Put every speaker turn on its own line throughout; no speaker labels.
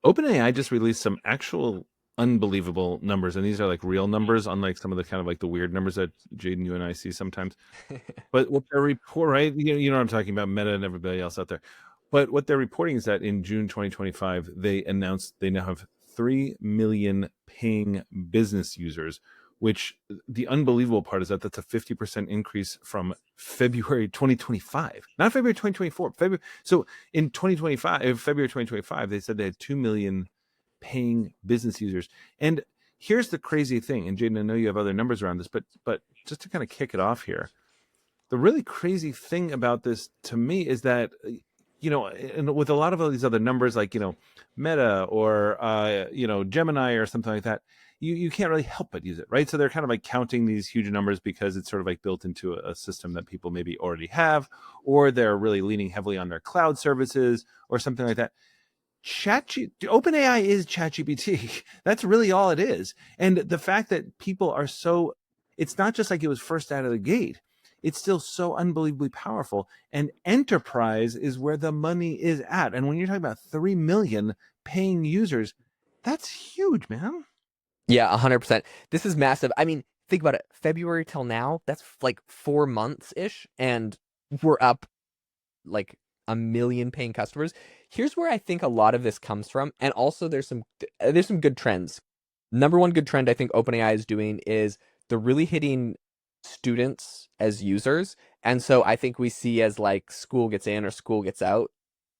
OpenAI just released some actual unbelievable numbers, and these are like real numbers, unlike some of the kind of like the weird numbers that Jaden, you and I see sometimes. But what they're report, right? You know what I'm talking about, Meta and everybody else out there. But what they're reporting is that in June 2025, they announced they now have 3 million paying business users, which the unbelievable part is that that's a 50% increase from February 2025, not February 2024. February. So in 2025, February 2025, they said they had 2 million paying business users. And here's the crazy thing, and Jaden, I know you have other numbers around this, but just to kind of kick it off here, the really crazy thing about this to me is that, and with a lot of all these other numbers like, Meta or, Gemini or something like that, you can't really help but use it, right? So they're kind of like counting these huge numbers because it's sort of like built into a system that people maybe already have, or they're really leaning heavily on their cloud services or something like that. OpenAI is ChatGPT. That's really all it is. And the fact that people are so, it's not just like it was first out of the gate. It's still so unbelievably powerful. And enterprise is where the money is at. And when you're talking about 3 million paying users, that's huge, man.
Yeah, 100%. This is massive. I mean, think about it. February till now, that's like 4 months ish, and we're up like a million paying customers. Here's where I think a lot of this comes from, and also there's some good trends. Number one good trend I think OpenAI is doing is they're really hitting students as users, and so I think we see as like school gets in or school gets out,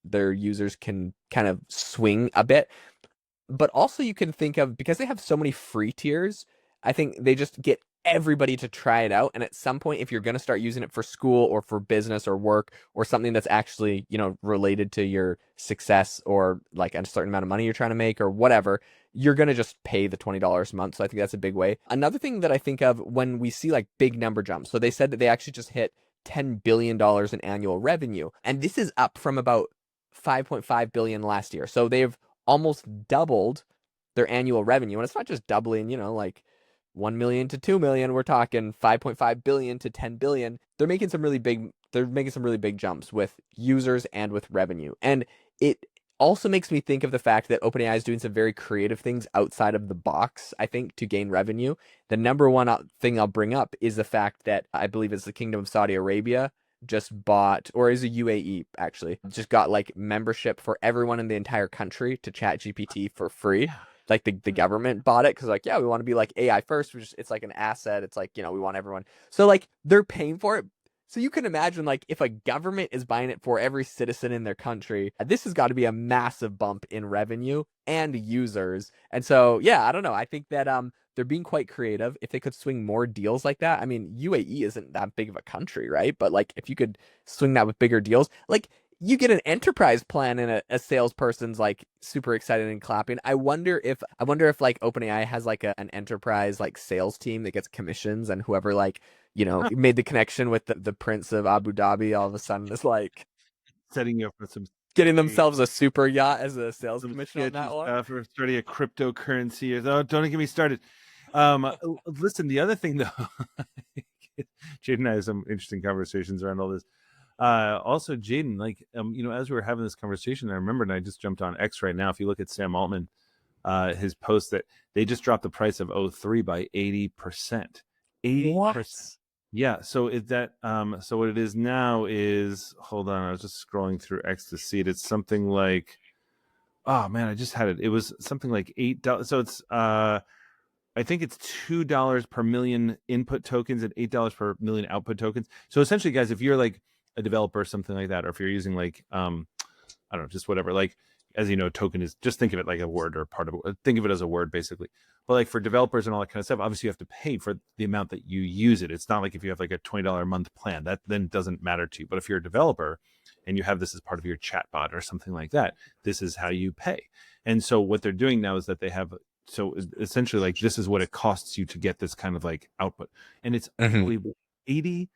their users can kind of swing a bit. But also you can think of, because they have so many free tiers, I think they just get everybody to try it out. And at some point, if you're going to start using it for school or for business or work or something that's actually, related to your success or like a certain amount of money you're trying to make or whatever, you're going to just pay the $20 a month. So I think that's a big way. Another thing that I think of when we see like big number jumps. So they said that they actually just hit $10 billion in annual revenue. And this is up from about 5.5 billion last year. So they've almost doubled their annual revenue. And it's not just doubling, like 1 million to 2 million. We're talking 5.5 billion to 10 billion. They're making some really big jumps with users and with revenue. And it also makes me think of the fact that OpenAI is doing some very creative things outside of the box, I think, to gain revenue. The number one thing I'll bring up is the fact that I believe it's the Kingdom of Saudi Arabia just bought, or is a UAE actually, just got like membership for everyone in the entire country to ChatGPT for free. Like the government bought it because like, yeah, we want to be like AI first. It's like an asset. It's like, we want everyone. So like they're paying for it. So you can imagine like if a government is buying it for every citizen in their country, this has got to be a massive bump in revenue and users. And so, yeah, I don't know. I think that they're being quite creative. If they could swing more deals like that, I mean, UAE isn't that big of a country, right? But like if you could swing that with bigger deals, like you get an enterprise plan and a salesperson's like super excited and clapping. I wonder if like OpenAI has like an enterprise like sales team that gets commissions, and whoever like, made the connection with the Prince of Abu Dhabi all of a sudden is like
Setting you up for some
getting themselves a super yacht as a sales commission on that
sketchy
one.
stuff or starting a cryptocurrency. Oh, don't get me started. Listen, the other thing though, Jaden and I had some interesting conversations around all this. Also, Jaden, like, as we were having this conversation, I remembered, and I just jumped on X right now. If you look at Sam Altman, his post that they just dropped the price of O3 by 80%. 80%. Yeah. So so what it is now is, hold on, I was just scrolling through X to see it. It's something like, oh man, I just had it. It was something like $8. So it's I think it's $2 per million input tokens and $8 per million output tokens. So essentially, guys, if you're like a developer or something like that, or if you're using like I don't know, just whatever, like, as you know, token is, just think of it like a word or part of it. Think of it as a word basically. But like for developers and all that kind of stuff, obviously you have to pay for the amount that you use it. It's not like if you have like a $20 a month plan, that then doesn't matter to you. But if you're a developer and you have this as part of your chatbot or something like that, this is how you pay. And so what they're doing now is that they have, so essentially like this is what it costs you to get this kind of like output. And it's unbelievable. 80%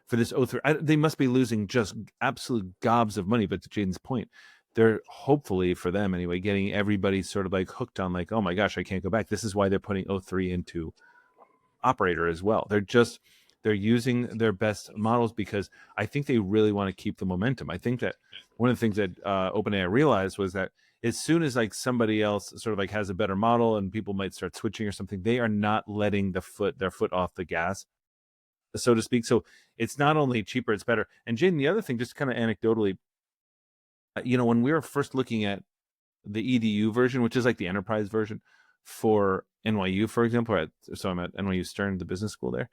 for this O3. They must be losing just absolute gobs of money. But to Jaden's point, they're hopefully, for them anyway, getting everybody sort of like hooked on like, oh my gosh, I can't go back. This is why they're putting O3 into operator as well. They're just, They're using their best models because I think they really want to keep the momentum. I think that one of the things that OpenAI realized was that as soon as like somebody else sort of like has a better model and people might start switching or something, they are not letting their foot off the gas, so to speak. So it's not only cheaper, it's better. And Jaeden, the other thing, just kind of anecdotally, when we were first looking at the EDU version, which is like the enterprise version for NYU, for example, so I'm at NYU Stern, the business school there.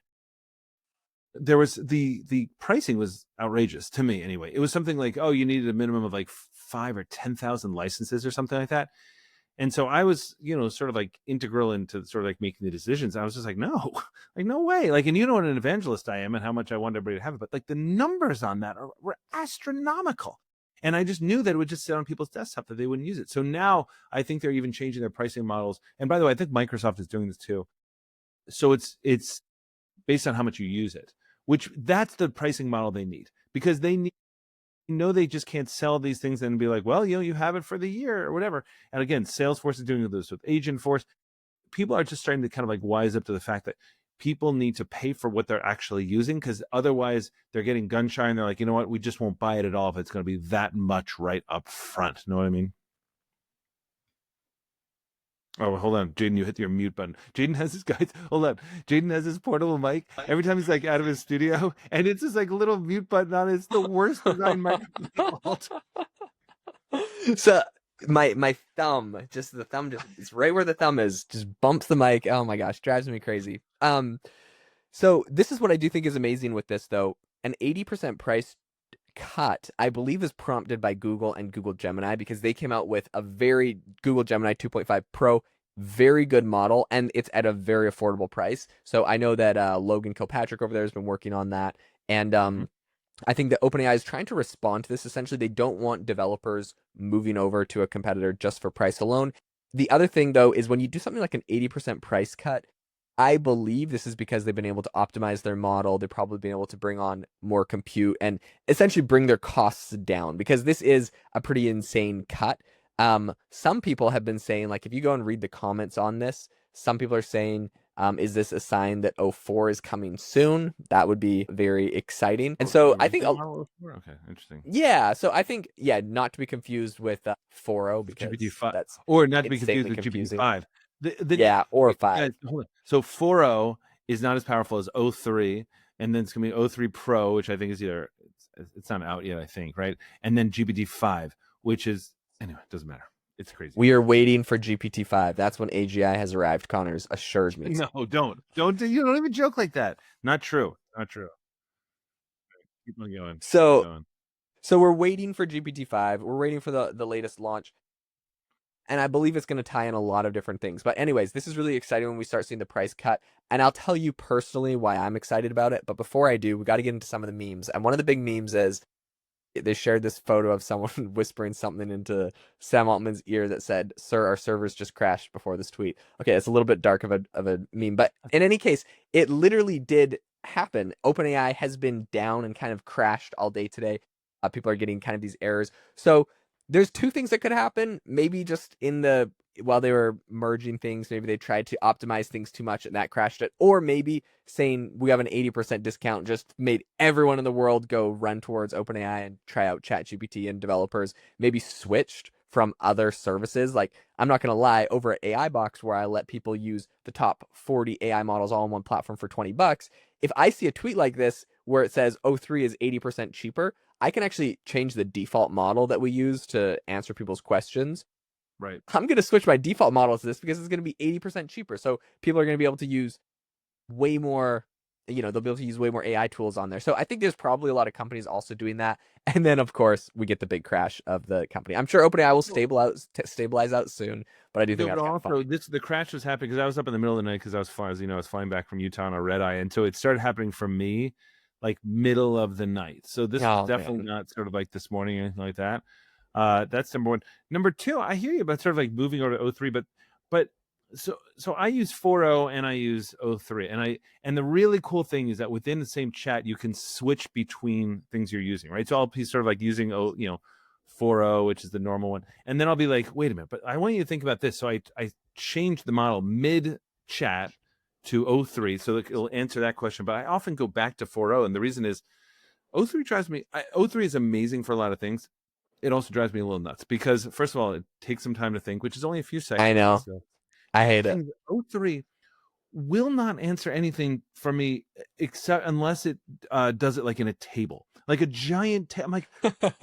There was the pricing was outrageous to me anyway. It was something like, oh, you needed a minimum of like 5 or 10,000 licenses or something like that. And so I was, sort of like integral into sort of like making the decisions. I was just like, no, like no way. Like, and you know what an evangelist I am and how much I want everybody to have it, but like the numbers on that were astronomical. And I just knew that it would just sit on people's desktop, that they wouldn't use it. So now I think they're even changing their pricing models. And by the way, I think Microsoft is doing this too. So it's based on how much you use it, which that's the pricing model they need, because they need, they just can't sell these things and be like, well, you have it for the year or whatever. And again, Salesforce is doing this with Agentforce. People are just starting to kind of like wise up to the fact that people need to pay for what they're actually using, because otherwise they're getting gun shy and they're like, you know what, we just won't buy it at all if it's going to be that much right up front. Know what I mean? Oh, hold on, Jaeden, you hit your mute button. Jaeden has his guys. Hold on, Jaeden has his portable mic every time he's like out of his studio, and it's just like little mute button on it. It's the worst design microphone of all time.
So my thumb, just the thumb, it's right where the thumb is, just bumps the mic. Oh my gosh, drives me crazy. So this is what I do think is amazing with this though. An 80% price cut, I believe, is prompted by Google and Google Gemini, because they came out with a very Google Gemini 2.5 Pro, very good model, and it's at a very affordable price. So I know that Logan Kilpatrick over there has been working on that, and I think that OpenAI is trying to respond to this. Essentially, they don't want developers moving over to a competitor just for price alone. The other thing, though, is when you do something like an 80% price cut, I believe this is because they've been able to optimize their model. They've probably been able to bring on more compute and essentially bring their costs down, because this is a pretty insane cut. Some people have been saying, like, if you go and read the comments on this, some people are saying, is this a sign that O4 is coming soon? That would be very exciting. And so I think,
okay, interesting.
yeah. So I think, yeah, not to be confused with 4.0, because
GPT-5,
that's
or not to be confused
insanely
with
confusing.
GPT-5.
Yeah, or
Wait,
5.
guys, hold on. So 4.0 is not as powerful as O3, and then it's gonna be O3 Pro, which I think is it's not out yet, I think, right? And then GPT-5, which is, anyway, it doesn't matter. It's crazy.
We are waiting for GPT-5. That's when AGI has arrived, Connor's assured me.
No, don't you don't even joke like that. Not true. Not true. Keep on going. Keep going.
So we're waiting for GPT-5. We're waiting for the latest launch. And I believe it's going to tie in a lot of different things. But anyways, this is really exciting when we start seeing the price cut. And I'll tell you personally why I'm excited about it. But before I do, we got to get into some of the memes. And one of the big memes is they shared this photo of someone whispering something into Sam Altman's ear that said, "Sir, our servers just crashed before this tweet." Okay, it's a little bit dark of a meme. But in any case, it literally did happen. OpenAI has been down and kind of crashed all day today. People are getting kind of these errors. So there's two things that could happen. Maybe just while they were merging things, maybe they tried to optimize things too much and that crashed it. Or maybe saying we have an 80% discount just made everyone in the world go run towards OpenAI and try out ChatGPT, and developers maybe switched from other services. Like, I'm not going to lie, over at AI Box, where I let people use the top 40 AI models all on one platform for $20, if I see a tweet like this where it says O3 is 80% cheaper, I can actually change the default model that we use to answer people's questions.
Right.
I'm going to switch my default model to this because it's going to be 80% cheaper. So people are going to be able to use way more, they'll be able to use way more AI tools on there. So I think there's probably a lot of companies also doing that. And then, of course, we get the big crash of the company. I'm sure OpenAI will stabilize out soon, but I do think
No,
that's
but
kind of fun.
also the crash was happening because I was up in the middle of the night because I was flying back from Utah on a red eye, and so it started happening for me like middle of the night. So this was definitely not sort of like this morning or anything like that. That's number one. Number two, I hear you about sort of like moving over to O3, but so I use 4.0 and I use O3, and the really cool thing is that within the same chat you can switch between things you're using, right? So I'll be sort of like using 4.0, which is the normal one, and then I'll be like, wait a minute, but I want you to think about this. So I changed the model mid chat, to O3, so that it'll answer that question. But I often go back to 4.0, and the reason is O3 drives me. O3 is amazing for a lot of things. It also drives me a little nuts because, first of all, it takes some time to think, which is only a few
I
seconds.
know.
So,
I
and the
hate it.
thing is, O3 will not answer anything for me except unless it does it like in a table, like a giant. I'm like,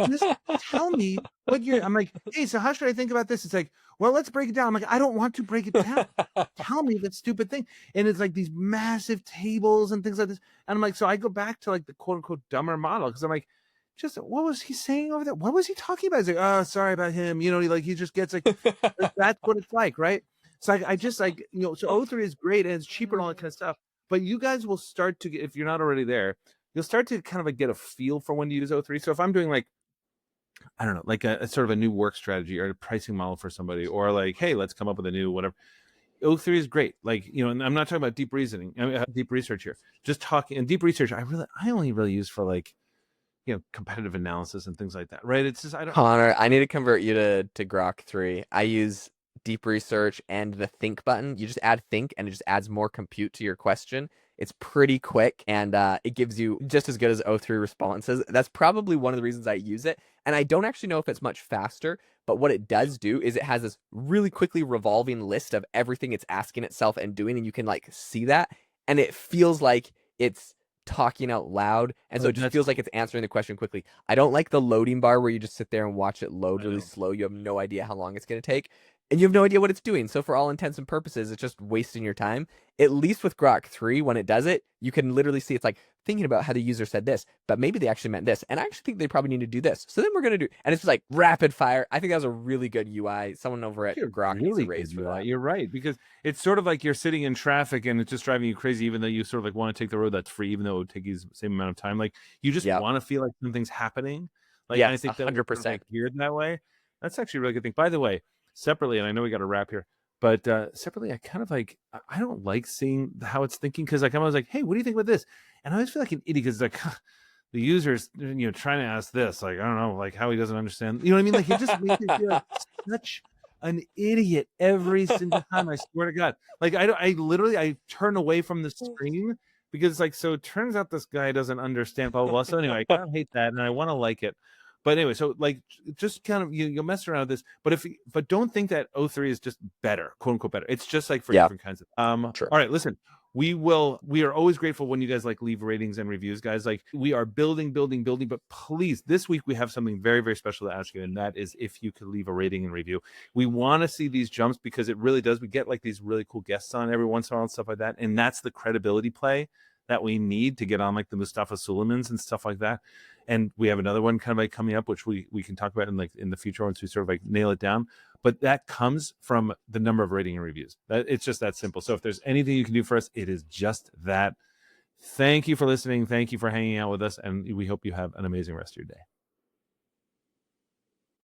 just tell me what you're. I'm like, hey, so how should I think about this? It's like, well, let's break it down. I'm like, I don't want to break it down. Tell me that stupid thing. And it's like these massive tables and things like this. And I'm like, so I go back to like the quote unquote dumber model because I'm like, just what was he saying over there? What was he talking about? He's like, oh, sorry about him. You know, he just gets like that's what it's like, right? So I just like, so O3 is great and it's cheaper and all that kind of stuff. But you guys will start to get, if you're not already there, you'll start to kind of like get a feel for when to use O3. So if I'm doing like, I don't know, like a sort of a new work strategy or a pricing model for somebody, or like, hey, let's come up with a new whatever. O3 is great. Like, and I'm not talking about deep reasoning, I mean, deep research here. Just talking and deep research, I only really use for like, competitive analysis and things like that, right? It's just, I don't.
Connor, I need to convert you to Grok 3. I use deep research and the think button. You just add think and it just adds more compute to your question. It's pretty quick and it gives you just as good as O3 responses. That's probably one of the reasons I use it. And I don't actually know if it's much faster, but what it does do is it has this really quickly revolving list of everything it's asking itself and doing, and you can like see that. And it feels like it's talking out loud. And so
Oh,
it just
that's
feels like
cool.
it's answering the question quickly. I don't like the loading bar where you just sit there and watch it load
I
really
know.
slow. You have no idea how long it's going to take. And you have no idea what it's doing. So for all intents and purposes, it's just wasting your time. At least with Grok 3, when it does it, you can literally see it's like thinking about how the user said this, but maybe they actually meant this. And I actually think they probably need to do this. So then we're going to do, and it's just like rapid fire. I think that was a really good UI. Someone over at
You're
Grok needs a
really good
raise for
UI.
that.
You're right, because it's sort of like you're sitting in traffic and it's just driving you crazy, even though you sort of like want to take the road that's free, even though it would take you the same amount of time. Like you just
Yep.
want to feel like something's happening. Like I
Yes,
think that was sort of like
100%.
geared that way. That's actually a really good thing. By the way, separately, and I know we got to wrap here, but separately, I kind of like I don't like seeing how it's thinking because like I'm always like, hey, what do you think about this? And I always feel like an idiot because like the user's trying to ask this, like I don't know, like how he doesn't understand. You know what I mean? Like it just makes me feel like such an idiot every single time. I swear to God. Like I literally I turn away from the screen because it's like, so it turns out this guy doesn't understand blah blah blah. So anyway, I kind of hate that and I want to like it. But anyway, so like just kind of you'll mess around with this, but don't think that O3 is just better, quote unquote better. It's just like for
Yeah,
different kinds of
true.
all right, listen. We are always grateful when you guys like leave ratings and reviews, guys. Like we are building, but please, this week we have something very, very special to ask you, and that is if you could leave a rating and review. We want to see these jumps because it really does. We get like these really cool guests on every once in a while and stuff like that. And that's the credibility play that we need to get on like the Mustafa Suleimans and stuff like that. And we have another one kind of like coming up, which we can talk about in the future once we sort of like nail it down. But that comes from the number of rating and reviews. It's just that simple. So if there's anything you can do for us, it is just that. Thank you for listening. Thank you for hanging out with us. And we hope you have an amazing rest of your day.